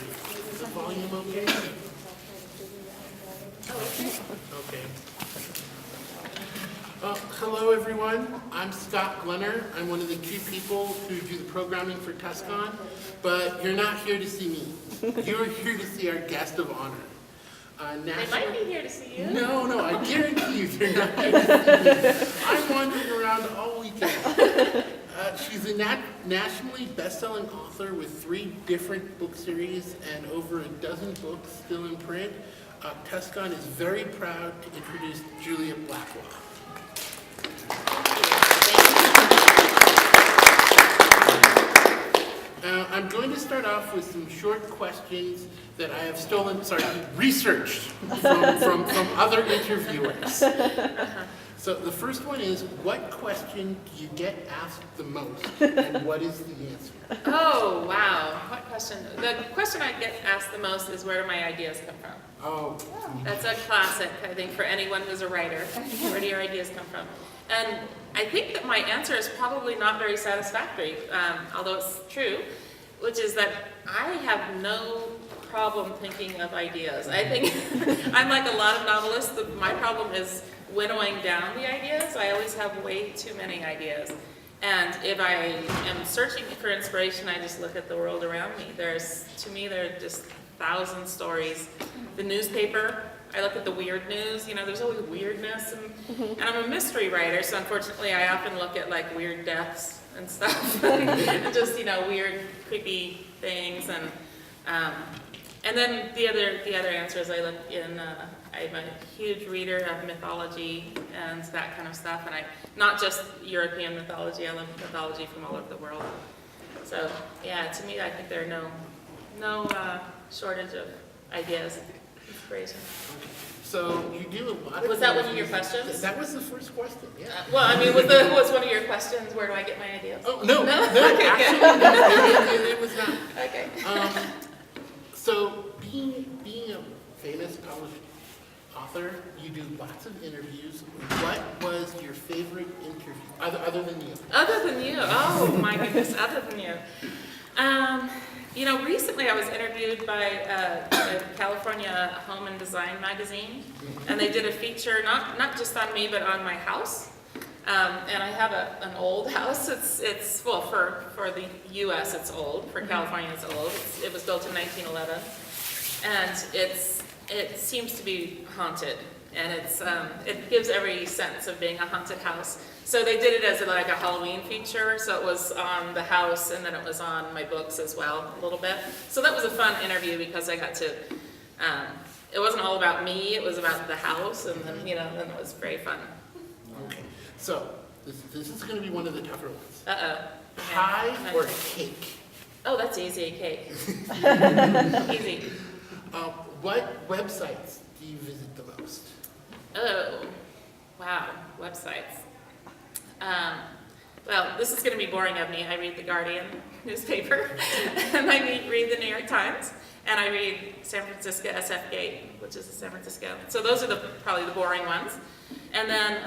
Is the volume okay? Okay. Hello, everyone. I'm Scott Glenner. I'm one of the two people who do the programming for TusCon, but you're not here to see me. You're here to see our guest of honor. They might be here to see you. No, I guarantee you they're not here to see me. I'm wandering around all weekend. She's a nationally best-selling author with 3 different book series and over a dozen books still in print. TusCon is very proud to introduce Juliet Blackwell. I'm going to start off with some short questions that I have researched from other interviewers. So the first one is, what question do you get asked the most, and what is the answer? Oh, wow. What question? The question I get asked the most is, where do my ideas come from? Oh. That's a classic, I think, for anyone who's a writer. Where do your ideas come from? And I think that my answer is probably not very satisfactory, although it's true, which is that I have no problem thinking of ideas. I think I'm like a lot of novelists. My problem is winnowing down the ideas. I always have way too many ideas. And if I am searching for inspiration, I just look at the world around me. To me, there are just 1,000 stories. The newspaper, I look at the weird news, there's always weirdness. And I'm a mystery writer, so unfortunately I often look at like weird deaths and stuff. And just, weird, creepy things. And then the other answer is I look in, I'm a huge reader of mythology and that kind of stuff, and not just European mythology, I love mythology from all over the world. So yeah, to me I think there are no shortage of ideas, inspiration. So you do a lot of... Was that one of your questions? That was the first question, yeah. Well, I mean, was one of your questions, where do I get my ideas? Oh, no, Okay, actually, it was not. Okay. So being a famous published author, you do lots of interviews. What was your favorite interview, other than you? Other than you? Oh my goodness, other than you. Recently I was interviewed by the California Home and Design magazine, and they did a feature, not just on me, but on my house. And I have an old house. It's well, for the U.S. it's old. For California it's old. It was built in 1911, and it seems to be haunted, and it gives every sense of being a haunted house. So they did it as like a Halloween feature, so it was on the house, and then it was on my books as well, a little bit. So that was a fun interview because I got to, it wasn't all about me, it was about the house, and then, then it was very fun. Okay, so this is going to be one of the tougher ones. Uh-oh. Pie or cake? Oh, that's easy, cake. Easy. What websites do you visit the most? Oh, wow, websites. Well, this is going to be boring of me. I read the Guardian newspaper, and I read the New York Times, and I read San Francisco SF Gate, which is in San Francisco. So those are probably the boring ones. And then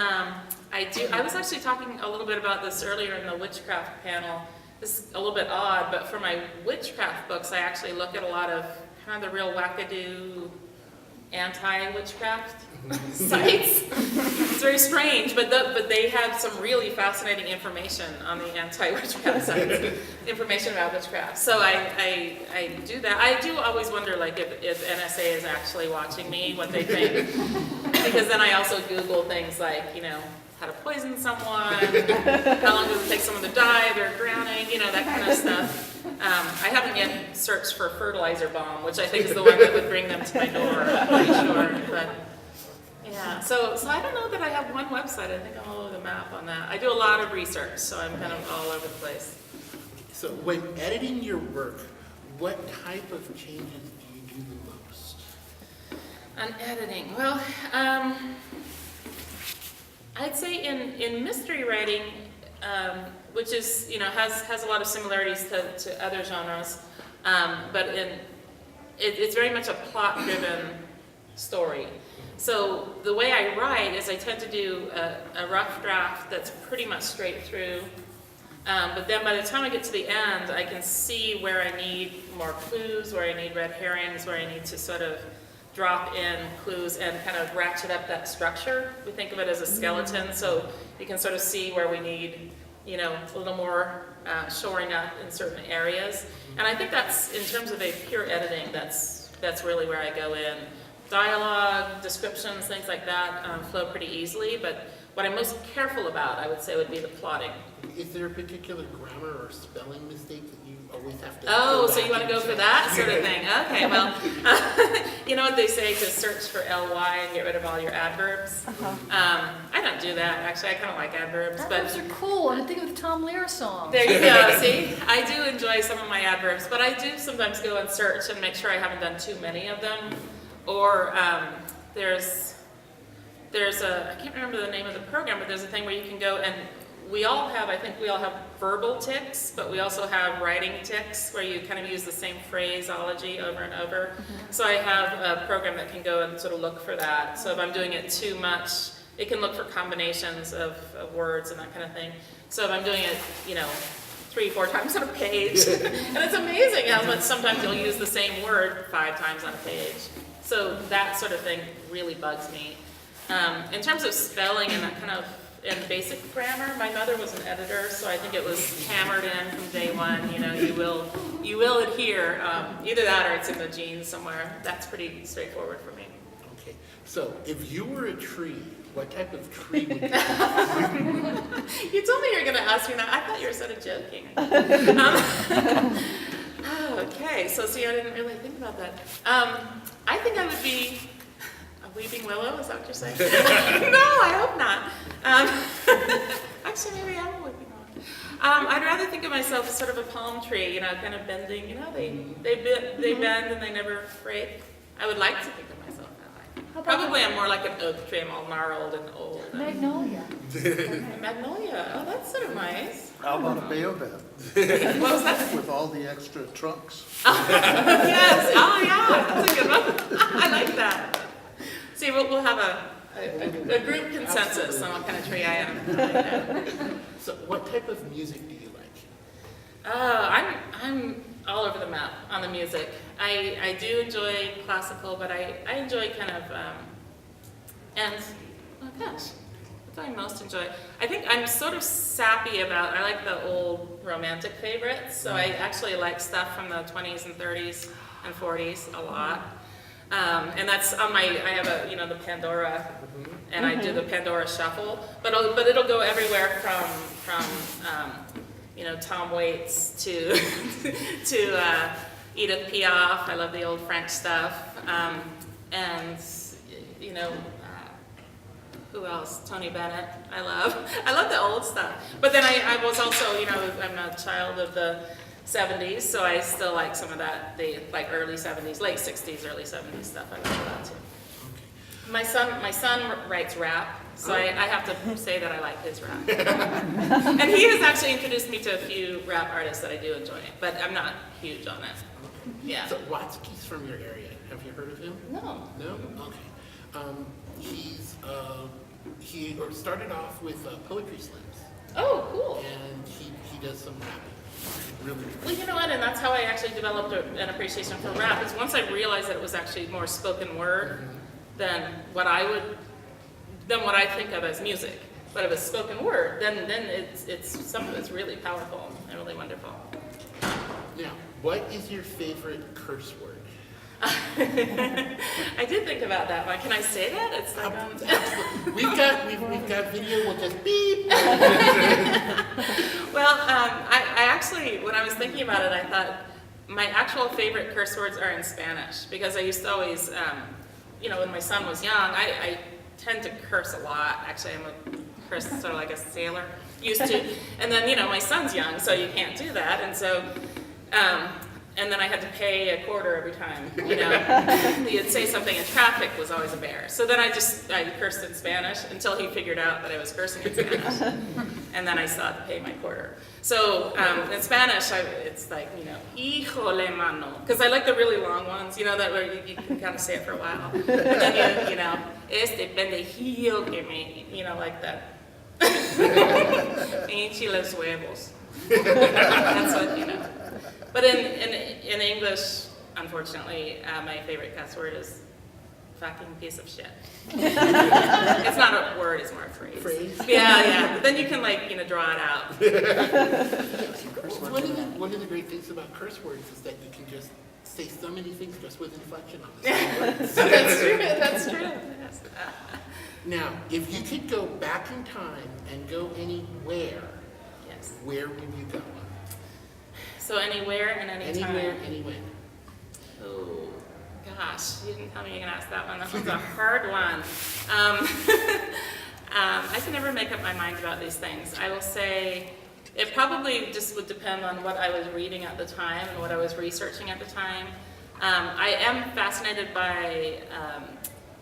I was actually talking a little bit about this earlier in the witchcraft panel. This is a little bit odd, but for my witchcraft books, I actually look at a lot of kind of the real wackadoo anti-witchcraft sites. It's very strange, but they have some really fascinating information on the anti-witchcraft sites, information about witchcraft. So I do that. I do always wonder, like, if NSA is actually watching me, what they think, because then I also Google things like, how to poison someone, how long does it take someone to die, they're drowning, that kind of stuff. I haven't yet searched for fertilizer bomb, which I think is the one that would bring them to my door, I'm pretty sure. But yeah, so I don't know that I have one website. I think I'm all over the map on that. I do a lot of research, so I'm kind of all over the place. So when editing your work, what type of changes do you do the most? On editing, well, I'd say in mystery writing, which is, has a lot of similarities to other genres, but it's very much a plot-driven story. So the way I write is I tend to do a rough draft that's pretty much straight through, But then by the time I get to the end, I can see where I need more clues, where I need red herrings, where I need to sort of drop in clues and kind of ratchet up that structure. We think of it as a skeleton, so you can sort of see where we need, you know, a little more shoring up in certain areas. And I think that's, in terms of a pure editing, that's really where I go in. Dialogue, descriptions, things like that flow pretty easily, but what I'm most careful about, I would say, would be the plotting. Is there a particular grammar or spelling mistake that you always have to Oh, go so you want to go for that sort of thing? Okay, well, you know what they say, to search for ly and get rid of all your adverbs? I don't do that, actually. I kind of like adverbs. Adverbs are cool, and I think of the Tom Lehrer song. There you go, see? I do enjoy some of my adverbs, but I do sometimes go and search and make sure I haven't done too many of them. Or there's a, I can't remember the name of the program, but there's a thing where you can go and I think we all have verbal tics, but we also have writing tics where you kind of use the same phraseology over and over. So I have a program that can go and sort of look for that. So if I'm doing it too much, it can look for combinations of words and that kind of thing. So if I'm doing it, you know, 3-4 times on a page, and it's amazing how much sometimes you'll use the same word 5 times on a page. So that sort of thing really bugs me. In terms of spelling and that kind of, in basic grammar, my mother was an editor, so I think it was hammered in from day one. You know, you will adhere. Either that or it's in the genes somewhere. That's pretty straightforward for me. Okay, so if you were a tree, what type of tree would you be? You told me you were going to ask me that. I thought you were sort of joking. Okay, so see, I didn't really think about that. I think I would be a weeping willow. Is that what you're saying? No, I hope not. Actually, maybe I'm a weeping willow. I'd rather think of myself as sort of a palm tree, you know, kind of bending. You know, they bend and they never break. I would like to think of myself that way. Probably I'm more like an oak tree. I'm all gnarled and old. Magnolia. Magnolia. Oh, that's sort of nice. How about a baobab What was that? with all the extra trunks? Yes. Oh, yeah. That's a good one. I like that. See, we'll have a group consensus on what kind of tree I am. I like that. So what type of music do you like? I'm all over the map on the music. I do enjoy classical, but I enjoy kind of, and, oh gosh, what do I most enjoy? I think I'm sort of sappy about, I like the old romantic favorites, so I actually like stuff from the 20s and 30s and 40s a lot. And that's on my, I have a, you know, the Pandora, and I do the Pandora shuffle, but it'll go everywhere from you know, Tom Waits to Edith Piaf. I love the old French stuff, and you know, who else? Tony Bennett. I love the old stuff. But then I was also, you know, I'm a child of the 70s, so I still like some of that, the like early 70s, late 60s, early 70s stuff. I like that too. My son writes rap, so I have to say that I like his rap. And he has actually introduced me to a few rap artists that I do enjoy, but I'm not huge on it. Yeah. So Watsky's from your area. Have you heard of him? No. No? Okay. He started off with Poetry Slams, Oh, cool. and he does some rapping. Really. Well, you know what, and that's how I actually developed an appreciation for rap, is once I realized that it was actually more spoken word than what I think of as music. But if it's spoken word, then it's something that's really powerful and really wonderful. Now, what is your favorite curse word? I did think about that one. Can I say that? It's like We've got video. We'll just beep. Well, I actually, when I was thinking about it, I thought my actual favorite curse words are in Spanish, because I used to always, you know, when my son was young, I tend to curse a lot. Actually, I'm a curse sort of like a sailor, used to. And then, you know, my son's young, so you can't do that. And so, and then I had to pay a quarter every time, you know. He'd say something in traffic was always a bear. So then I cursed in Spanish until he figured out that I was cursing in Spanish. And then I still had to pay my quarter. So in Spanish, it's like, you know, híjole mano. Because I like the really long ones, you know, that where you can kind of say it for a while. And then you know, este pendejillo que me, you know, like that. Enchi los huevos. That's what, you know. But in English, unfortunately, my favorite cuss word is fucking piece of shit. It's not a word, it's more a phrase. Phrase? Yeah. But then you can draw it out. One of the great things about curse words is that you can just say so many things just with inflection on the same words. That's true. Yes. Now, if you could go back in time and go anywhere, Yes. where would you go? So anywhere and anytime. Anywhere, anywhere. Oh, gosh, you didn't tell me you're going to ask that one. That one's a hard one. I can never make up my mind about these things. I will say it probably just would depend on what I was reading at the time and what I was researching at the time. I am fascinated by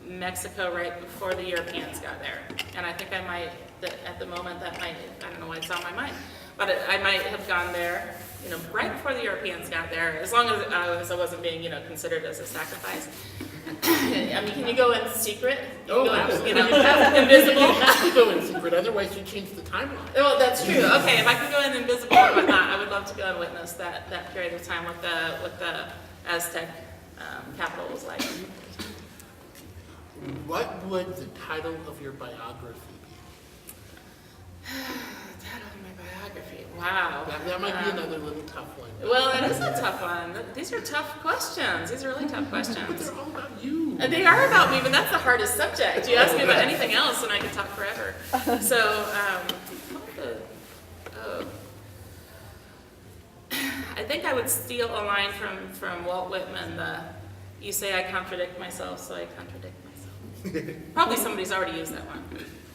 Mexico right before the Europeans got there. And I think I might, at the moment, that might, I don't know why it's on my mind, but I might have gone there, right before the Europeans got there, as long as I wasn't being, considered as a sacrifice. I mean, can you go in secret? Oh, Invisible? You have to go in secret, otherwise you change the timeline. Well, that's true. Okay, if I could go in invisible and whatnot, I would love to go and witness that period of time what the Aztec capital was like. What would the title of your biography be? Title of my biography. Wow. That might be another little tough one. Well, it is a tough one. These are tough questions. These are really tough But questions. they're all about you. And they are about me, but that's the hardest subject. You ask me about anything else, and I could talk forever. So, I think I would steal a line from Walt Whitman. You say I contradict myself, so I contradict myself. Probably somebody's already used that one.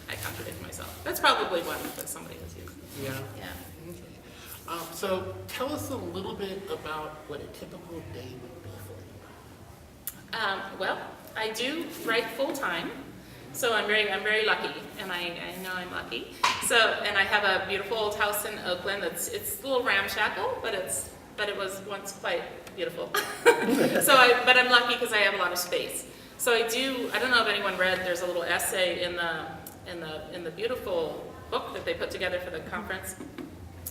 I contradict myself. That's probably one that somebody has used. Yeah. Yeah. Okay. So tell us a little bit about what a typical day would be for you. Well, I do write full time, so I'm very lucky, and I know I'm lucky. So, and I have a beautiful old house in Oakland. It's a little ramshackle, but it was once quite beautiful. But I'm lucky because I have a lot of space. So I don't know if anyone read. There's a little essay in the beautiful book that they put together for the conference.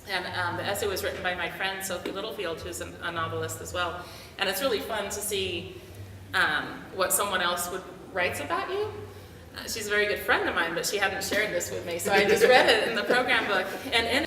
And the essay was written by my friend Sophie Littlefield, who's a novelist as well. And it's really fun to see what someone else writes about you. She's a very good friend of mine, but she hadn't shared this with me, so I just read it in the program book. And in